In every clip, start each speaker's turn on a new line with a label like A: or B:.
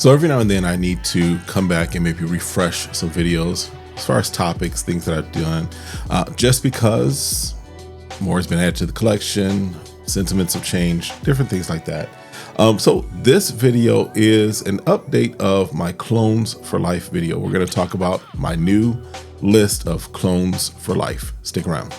A: So every now and then I need to come back and maybe refresh some videos as far as topics, things that I've done, just because more has been added to the collection, sentiments have changed, different things like that. So this video is an update of my Clones for Life video. We're going to talk about my new list of Clones for Life. Stick around.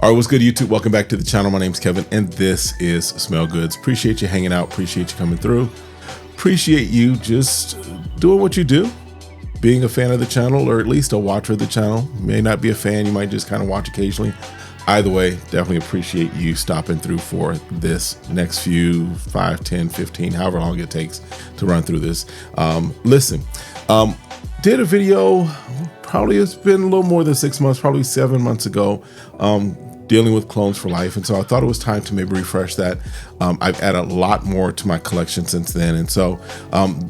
A: All right, what's good, YouTube? Welcome back to the channel. My name's Kevin, and this is SmellGoodz. Appreciate you hanging out. Appreciate you coming through. Appreciate you just doing what you do, being a fan of the channel, or at least a watcher of the channel. You may not be a fan. You might just kind of watch occasionally. Either way, definitely appreciate you stopping through for this next few 5, 10, 15, however long it takes to run through this. Listen, did a video, probably it's been a little more than 6 months, probably 7 months ago, dealing with Clones for Life. And so I thought it was time to maybe refresh that. I've added a lot more to my collection since then. And so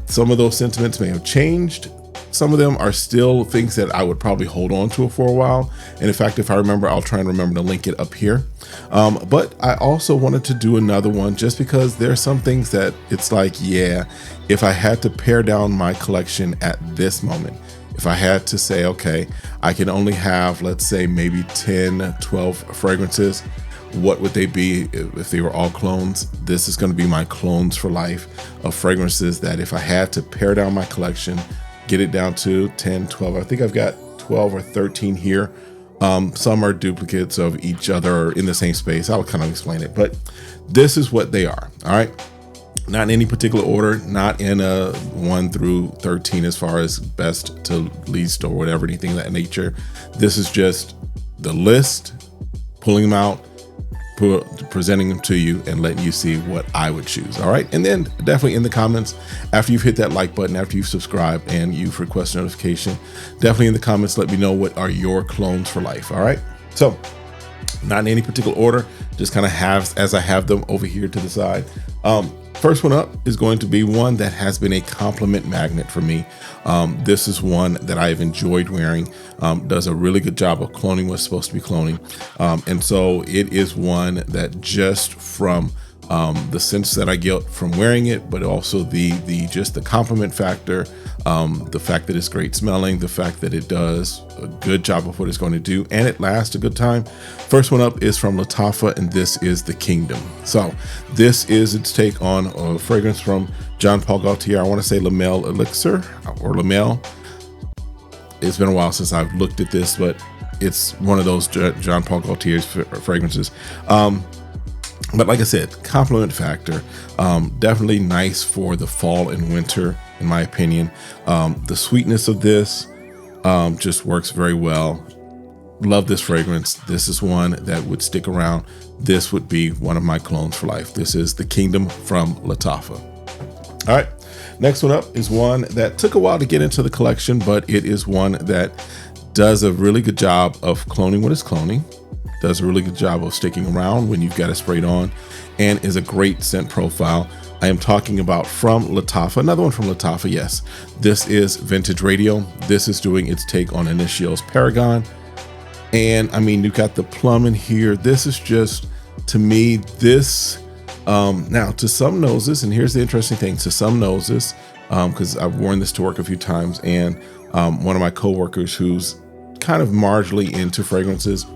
A: some of those sentiments may have changed. Some of them are still things that I would probably hold on to for a while. And in fact, if I remember, I'll try and remember to link it up here. But I also wanted to do another one just because there are some things that it's like, yeah, if I had to pare down my collection at this moment, if I had to say, okay, I can only have, let's say, maybe 10, 12 fragrances, what would they be if they were all clones? This is going to be my Clones for Life of fragrances that if I had to pare down my collection, get it down to 10, 12. I think I've got 12 or 13 here. Some are duplicates of each other in the same space. I'll kind of explain it, but this is what they are. All right. Not in any particular order, not in a 1 through 13 as far as best to least or whatever, anything of that nature. This is just the list, pulling them out, presenting them to you and letting you see what I would choose. All right. And then definitely in the comments, after you've hit that like button, after you've subscribed and you've requested notification, definitely in the comments, let me know what are your Clones for Life. All right. So not in any particular order, just kind of have as I have them over here to the side. First one up is going to be one that has been a compliment magnet for me. This is one that I've enjoyed wearing, does a really good job of cloning what's supposed to be cloning. And so it is one that just from the sense that I get from wearing it, but also just the compliment factor, the fact that it's great smelling, the fact that it does a good job of what it's going to do, and it lasts a good time. First one up is from Latafa, and this is the Kingdom. So this is its take on a fragrance from Jean Paul Gaultier. I want to say Lamel Elixir or Lamel. It's been a while since I've looked at this, but it's one of those Jean Paul Gaultier's fragrances. But like I said, compliment factor, definitely nice for the fall and winter, in my opinion. The sweetness of this just works very well. Love this fragrance. This is one that would stick around. This would be one of my Clones for Life. This is the Kingdom from Latafa. All right, next one up is one that took a while to get into the collection, but it is one that does a really good job of cloning what it's cloning. Does a really good job of sticking around when you've got it sprayed on, and is a great scent profile. I am talking about from Latafa, another one from Latafa. Yes, this is Vintage Radio. This is doing its take on Initio's Paragon. And I mean, you've got the plum in here. This is just, to me, this, now to some noses, and here's the interesting thing, to some noses, because I've worn this to work a few times, and one of my coworkers who's kind of marginally into fragrances,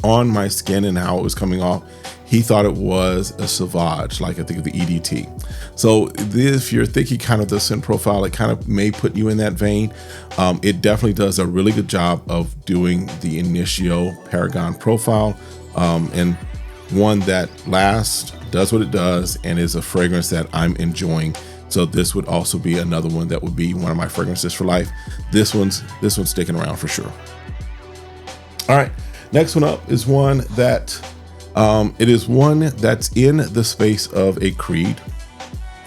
A: on my skin and how it was coming off, he thought it was a Sauvage, like I think of the EDT. So if you're thinking kind of the scent profile, it kind of may put you in that vein. It definitely does a really good job of doing the Initio Paragon profile, and one that lasts, does what it does, and is a fragrance that I'm enjoying. So this would also be another one that would be one of my fragrances for life. This one's sticking around for sure. All right. Next one up is one that, it is one that's in the space of a creed.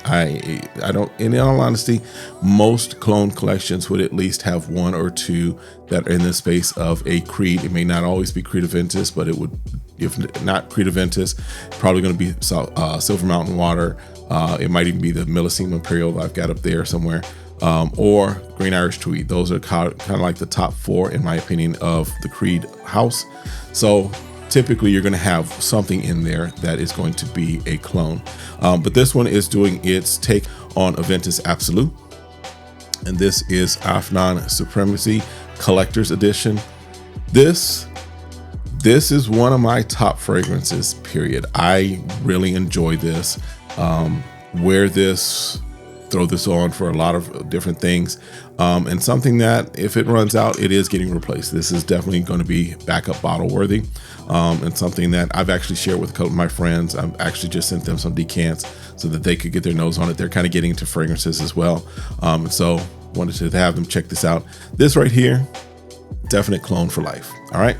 A: I don't, in all honesty, most clone collections would at least have one or two that are in the space of a creed. It may not always be Creed Aventus, but it would, if not Creed Aventus, probably going to be Silver Mountain Water. It might even be the Millesime Imperial that I've got up there somewhere. or Green Irish Tweed. Those are kind of like the top 4, in my opinion, of the Creed house. So typically you're going to have something in there that is going to be a clone. But this one is doing its take on Aventus Absolute. And this is Afnan Supremacy Collector's Edition. This is one of my top fragrances, period. I really enjoy this. Wear this, throw this on for a lot of different things. And something that if it runs out, it is getting replaced. This is definitely going to be backup bottle worthy. And something that I've actually shared with a couple of my friends. I've actually just sent them some decants so that they could get their nose on it. They're kind of getting into fragrances as well. So wanted to have them check this out. This right here, definite clone for life. All right.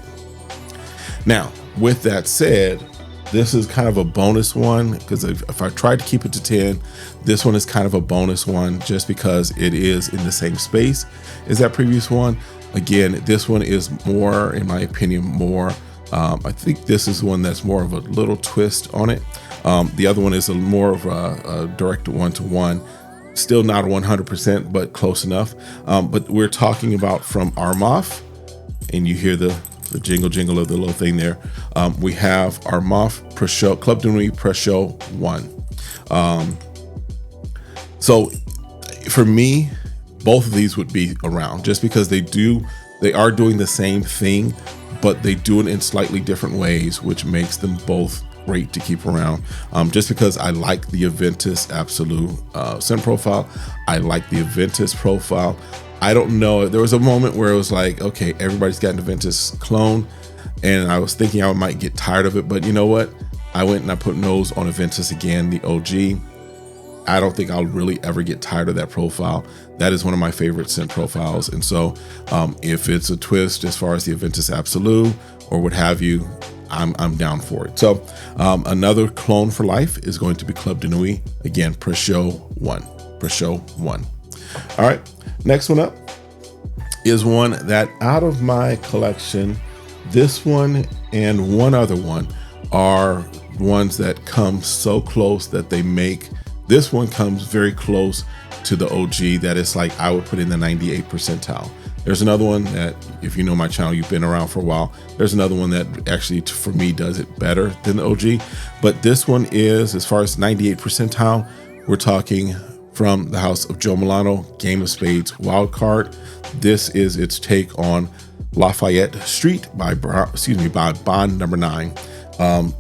A: Now, with that said, this is kind of a bonus one because if I tried to keep it to 10, this one is kind of a bonus one just because it is in the same space as that previous one. Again, this one is more, in my opinion, more, I think this is one that's more of a little twist on it. The other one is more of a direct one-to-one. Still not 100%, but close enough. But we're talking about from Armaf, and you hear the jingle of the little thing there. We have Armaf Pre-Show, Club de Nuit Pre-Show 1. So for me, both of these would be around just because they are doing the same thing, but they do it in slightly different ways, which makes them both great to keep around. Just because I like the Aventus Absolute scent profile. I like the Aventus profile. I don't know. There was a moment where it was like, okay, everybody's got an Aventus clone, and I was thinking I might get tired of it, but you know what? I went and I put nose on Aventus again, the OG. I don't think I'll really ever get tired of that profile. That is one of my favorite scent profiles. And so if it's a twist as far as the Aventus Absolute or what have you, I'm down for it. So another clone for life is going to be Club de Nuit. Again, Pre-Show 1. Pre-Show 1. All right, next one up is one that out of my collection, this one and one other one are ones that come so close that they make, this one comes very close to the OG that it's like I would put in the 98th percentile. There's another one that, if you know my channel, you've been around for a while, there's another one that actually, for me, does it better than the OG. But this one is, as far as 98th percentile, we're talking from the house of Joe Milano, Game of Spades Wild Card. This is its take on Lafayette Street by Bond Number 9.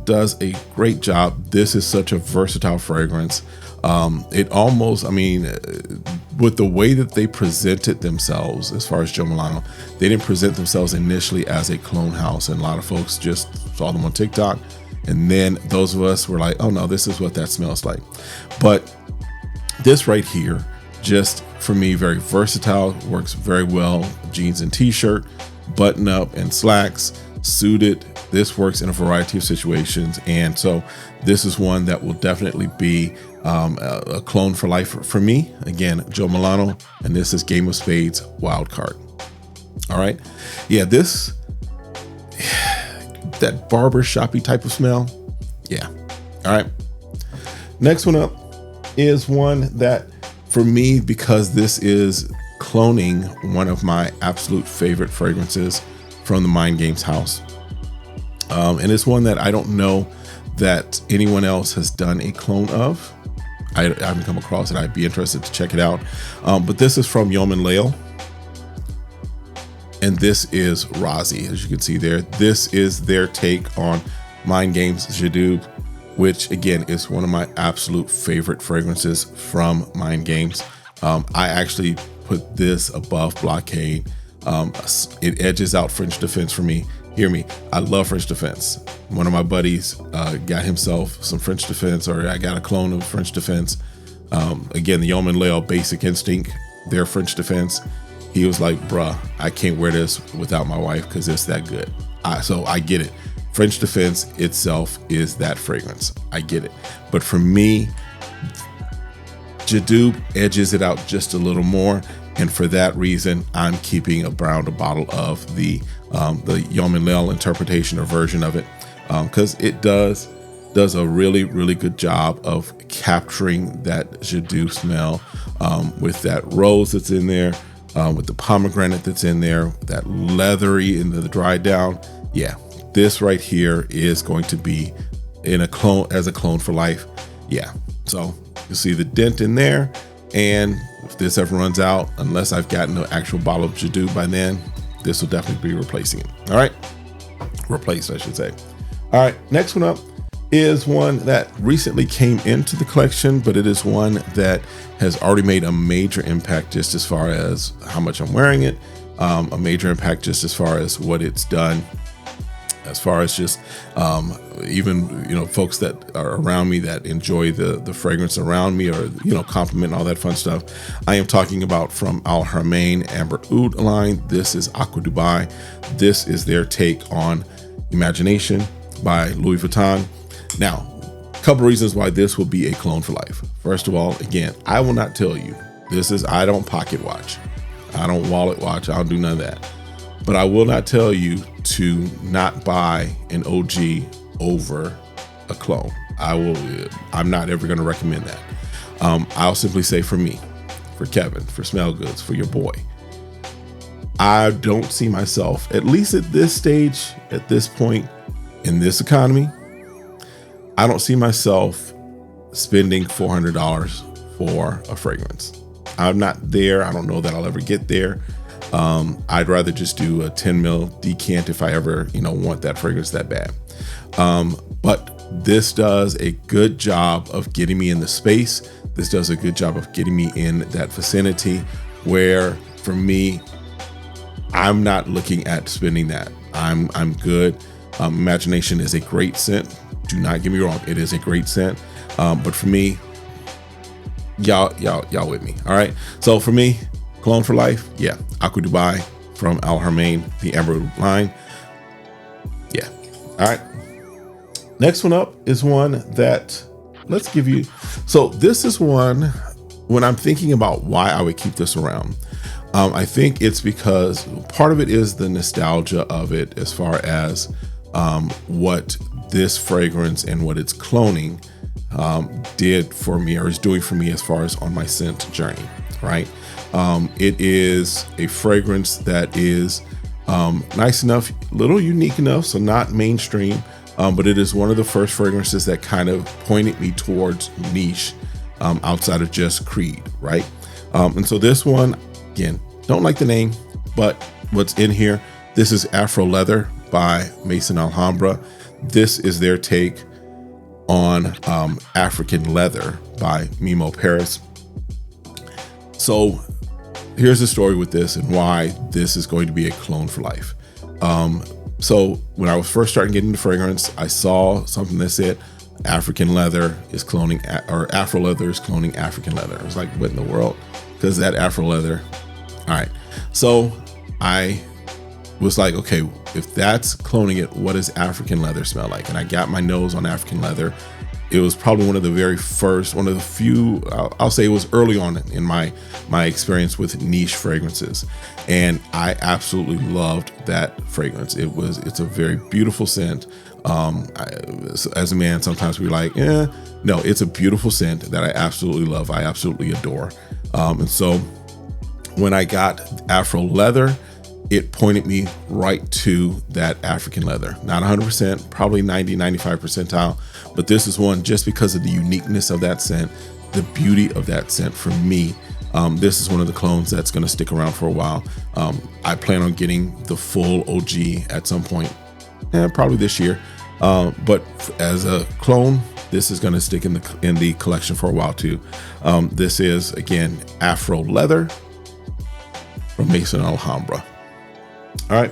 A: Does a great job. This is such a versatile fragrance. It almost, I mean, with the way that they presented themselves, as far as Joe Milano, they didn't present themselves initially as a clone house, and a lot of folks just saw them on TikTok, and then those of us were like, oh no, this is what that smells like. But this right here, just for me, very versatile, works very well. Jeans and t-shirt, button up and slacks, suited. This works in a variety of situations, and so this is one that will definitely be a clone for life for me. Again, Joe Milano, and this is Game of Spades Wild Card. All right, yeah, this, that barber-shoppy type of smell, yeah. All right, next one up is one that, for me, because this is cloning one of my absolute favorite fragrances from the Mind Games house. And it's one that I don't know that anyone else has done a clone of. I haven't come across it. I'd be interested to check it out. But this is from Yeoman Lael. And this is Razi, as you can see there. This is their take on Mind Games Jadub, which again is one of my absolute favorite fragrances from Mind Games. I actually put this above Blockade. It edges out French Defense for me. Hear me, I love French Defense. One of my buddies got himself some French Defense, or I got a clone of French Defense. Again, the Yeoman Lael Basic Instinct, their French Defense. He was like, bruh, I can't wear this without my wife because it's that good. So I get it. French Defense itself is that fragrance. I get it. But for me, Jadub edges it out just a little more. And for that reason, I'm keeping around a bottle of the Yeoman Lael interpretation or version of it, because it does a really, really good job of capturing that Jadub smell. with that rose that's in there, with the pomegranate that's in there, that leathery in the dry down. Yeah, this right here is going to be in a clone, as a clone for life. Yeah, so you see the dent in there, and if this ever runs out, unless I've gotten an actual bottle of Jadoo by then, this will definitely be replacing it. All right, replaced, I should say. All right, next one up is one that recently came into the collection, but it is one that has already made a major impact just as far as how much I'm wearing it, a major impact just as far as what it's done, as far as just even, you know, folks that are around me that enjoy the fragrance around me, or, you know, compliment and all that fun stuff. I am talking about from Al Haramain Amber Oud line. This is Aqua Dubai. This is their take on Imagination by Louis Vuitton. Now, a couple reasons why this will be a clone for life. First of all, again, I will not tell you, I don't pocket watch. I don't wallet watch. I don't do none of that. But I will not tell you to not buy an OG over a clone. I'm not ever going to recommend that. I'll simply say, for me, for Kevin, for SmellGoodz, for your boy, I don't see myself, at least at this stage, at this point in this economy, I don't see myself spending $400 for a fragrance. I'm not there. I don't know that I'll ever get there. I'd rather just do a 10 mil decant if I ever, you know, want that fragrance that bad. But this does a good job of getting me in the space. This does a good job of getting me in that vicinity where, for me, I'm not looking at spending that. I'm good. Imagination is a great scent. Do not get me wrong. It is a great scent. But for me, y'all with me. All right. So for me, clone for life. Yeah. Aqua Dubai from Al Haramain, the Amber line. Yeah. All right. Next one up is one that let's give you. So this is one, when I'm thinking about why I would keep this around, I think it's because part of it is the nostalgia of it, as far as what this fragrance and what it's cloning did for me, or is doing for me, as far as on my scent journey, right? It is a fragrance that is nice enough, little unique enough, so not mainstream, but it is one of the first fragrances that kind of pointed me towards niche, outside of just Creed, right? And so this one, again, don't like the name, but what's in here, this is Afro Leather by Maison Alhambra. This is their take on African Leather by Mimo Paris. So here's the story with this and why this is going to be a clone for life. So when I was first starting getting into fragrance, I saw something that said African Leather is cloning, or Afro Leather is cloning African Leather. I was like, what in the world? Because that Afro Leather. All right. So I was like, okay, if that's cloning it, what does African Leather smell like? And I got my nose on African Leather. It was probably one of the very first, one of the few, I'll say it was early on in my experience with niche fragrances. And I absolutely loved that fragrance. It's a very beautiful scent. As a man, sometimes we're like, no, it's a beautiful scent that I absolutely love. I absolutely adore. And so when I got Afro Leather, it pointed me right to that African Leather. Not 100%, probably 90, 95 percentile, but this is one just because of the uniqueness of that scent, the beauty of that scent for me. This is one of the clones that's going to stick around for a while. I plan on getting the full OG at some point, probably this year. But as a clone, this is going to stick in the collection for a while too. This is, again, Afro Leather from Maison Alhambra. All right.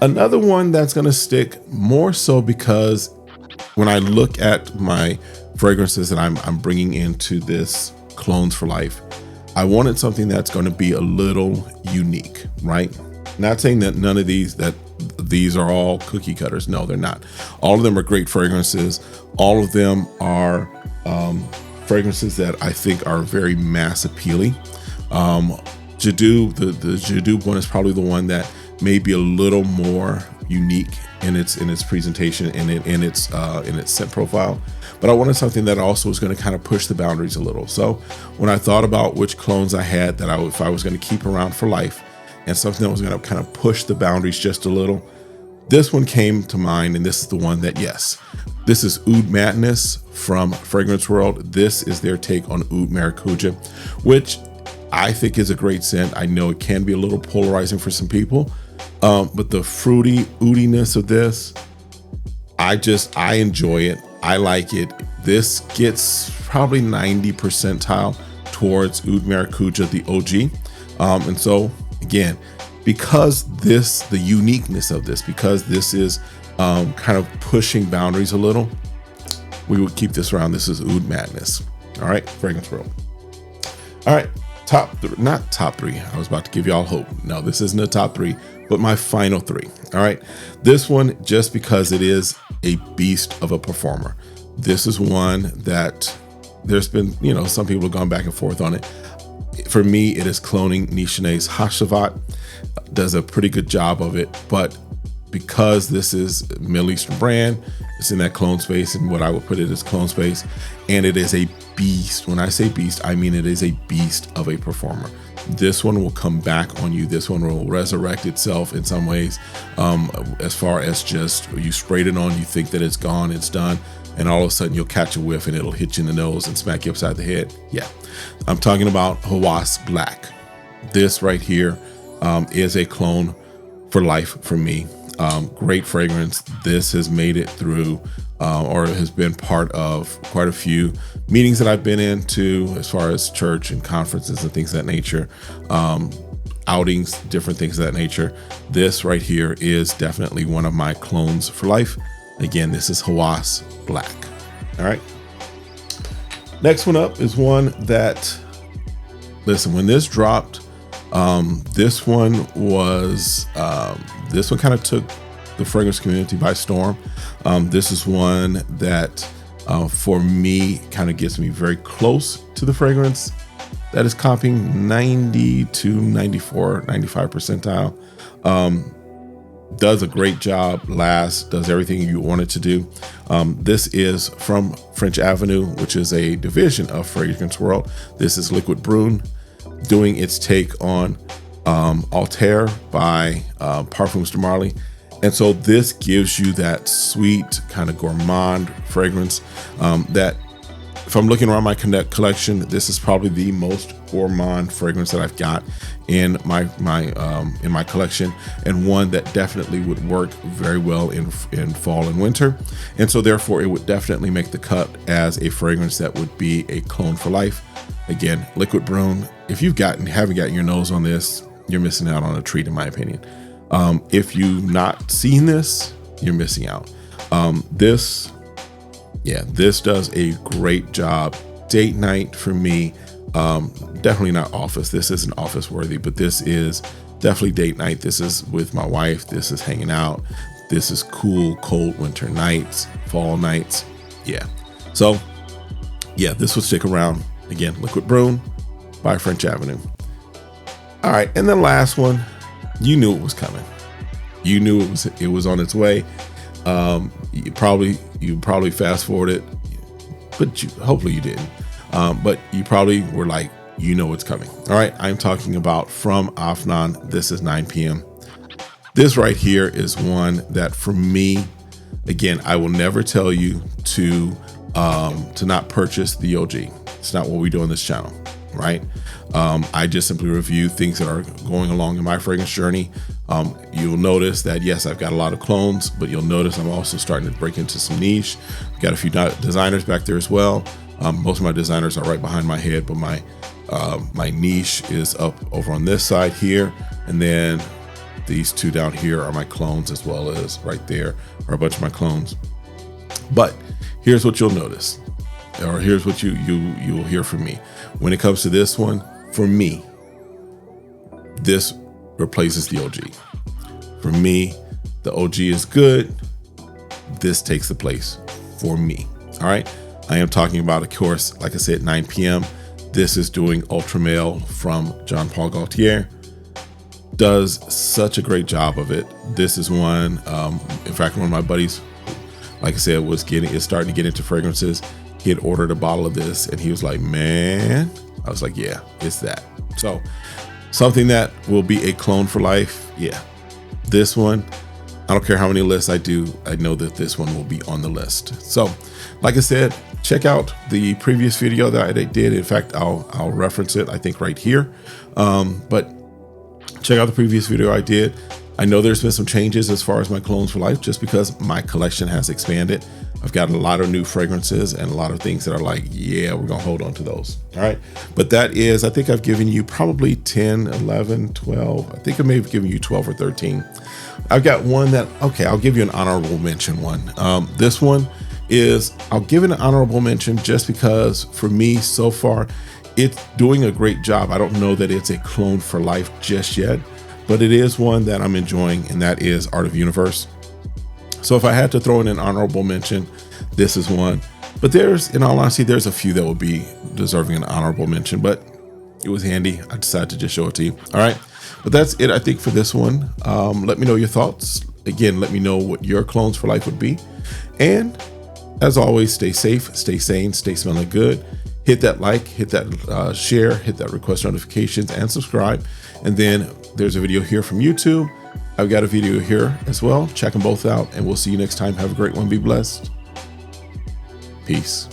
A: Another one that's going to stick more so because when I look at my fragrances that I'm bringing into this Clones for Life, I wanted something that's going to be a little unique, right? Not saying that none of these are all cookie cutters. No, they're not. All of them are great fragrances. All of them are fragrances that I think are very mass appealing. Jadoo, the Jadoo one is probably the one that may be a little more unique in its presentation and in its scent profile. But I wanted something that also was going to kind of push the boundaries a little. So when I thought about which clones I had that if I was going to keep around for life, and something that was going to kind of push the boundaries just a little, this one came to mind, and this is the one that, yes, this is Oud Madness from Fragrance World. This is their take on Oud Maracuja, which I think is a great scent. I know it can be a little polarizing for some people, but the fruity oudiness of this, I enjoy it. I like it. This gets probably 90 percentile towards Oud Maracuja, the OG. And so again, because the uniqueness of this, because this is kind of pushing boundaries a little, we would keep this around. This is Oud Madness. All right, Fragrance World. All right, not top three. I was about to give y'all hope. No, this isn't a top three, but my final three. All right, this one, just because it is a beast of a performer. This is one that there's been, some people have gone back and forth on it. For me, it is cloning Nishane's Hashavat. Does a pretty good job of it, but because this is a Middle Eastern brand, it's in that clone space, and what I would put it as clone space, and it is a beast. When I say beast, I mean it is a beast of a performer. This one will come back on you. This one will resurrect itself in some ways, as far as just you sprayed it on, you think that it's gone, it's done, and all of a sudden you'll catch a whiff and it'll hit you in the nose and smack you upside the head. Yeah, I'm talking about Hawass Black. This right here is a clone for life for me. Great fragrance. This has made it through or has been part of quite a few meetings that I've been into as far as church and conferences and things of that nature, outings, different things of that nature. This right here is definitely one of my clones for life. Again, this is Hawass Black. All right. Next one up is one that, listen, when this dropped, this one kind of took the fragrance community by storm. This is one that for me kind of gets me very close to the fragrance that is comping 90 to 94, 95 percentile. Does a great job, lasts, does everything you want it to do. This is from French Avenue, which is a division of Fragrance World. This is Liquid Broom doing its take on Altair by Parfums de Marly. And so this gives you that sweet kind of gourmand fragrance that, if I'm looking around my collection, this is probably the most gourmand fragrance that I've got in my collection, and one that definitely would work very well in fall and winter. And so therefore it would definitely make the cut as a fragrance that would be a clone for life. Again, Liquid Broom. If you haven't gotten your nose on this, you're missing out on a treat, in my opinion. If you've not seen this, you're missing out. This does a great job. Date night for me, definitely not office. This isn't office worthy, but this is definitely date night. This is with my wife. This is hanging out. This is cool, cold winter nights, fall nights. Yeah. So yeah, this will stick around. Again, Liquid Broom by French Avenue. All right. And then last one, you knew it was coming. You knew it was on its way. You probably fast forwarded, but hopefully you didn't. But you probably were like, it's coming. All right. I'm talking about from Afnan. This is 9 p.m. This right here is one that for me, again, I will never tell you to not purchase the OG. It's not what we do on this channel, right? I just simply review things that are going along in my fragrance journey. You'll notice that, yes, I've got a lot of clones, but you'll notice I'm also starting to break into some niche. I've got a few designers back there as well. Most of my designers are right behind my head, but my niche is up over on this side here. And then these two down here are my clones, as well as right there are a bunch of my clones. But here's what you'll notice, or here's what you'll hear from me. When it comes to this one, for me, this replaces the OG. For me, the OG is good. This takes the place for me. All right. I am talking about, of course, like I said, 9 p.m. This is doing Ultra Male from Jean Paul Gaultier. does such a great job of it. This is one, in fact, one of my buddies, like I said, is starting to get into fragrances. He had ordered a bottle of this and he was like, man, I was like, yeah, it's that. So something that will be a clone for life. Yeah, this one, I don't care how many lists I do, I know that this one will be on the list. So like I said, check out the previous video that I did. In fact, I'll reference it, I think right here. But check out the previous video I did. I know there's been some changes as far as my clones for life, just because my collection has expanded. I've got a lot of new fragrances and a lot of things that are like, yeah, we're gonna hold on to those. All right, but that is, I think I've given you probably 10, 11, 12. I think I may have given you 12 or 13. I've got one that, okay, I'll give you an honorable mention one. This one is, I'll give it an honorable mention just because for me so far, it's doing a great job. I don't know that it's a clone for life just yet, but it is one that I'm enjoying, and that is Art of Universe. So if I had to throw in an honorable mention, this is one. But there's, in all honesty, there's a few that would be deserving an honorable mention, but it was handy. I decided to just show it to you. All right, but that's it, I think, for this one. Let me know your thoughts. Again, let me know what your clones for life would be. And as always, stay safe, stay sane, stay smelling good. Hit that like, hit that share, hit that request notifications, and subscribe. And then there's a video here from YouTube. I've got a video here as well. Check them both out, and we'll see you next time. Have a great one. Be blessed. Peace.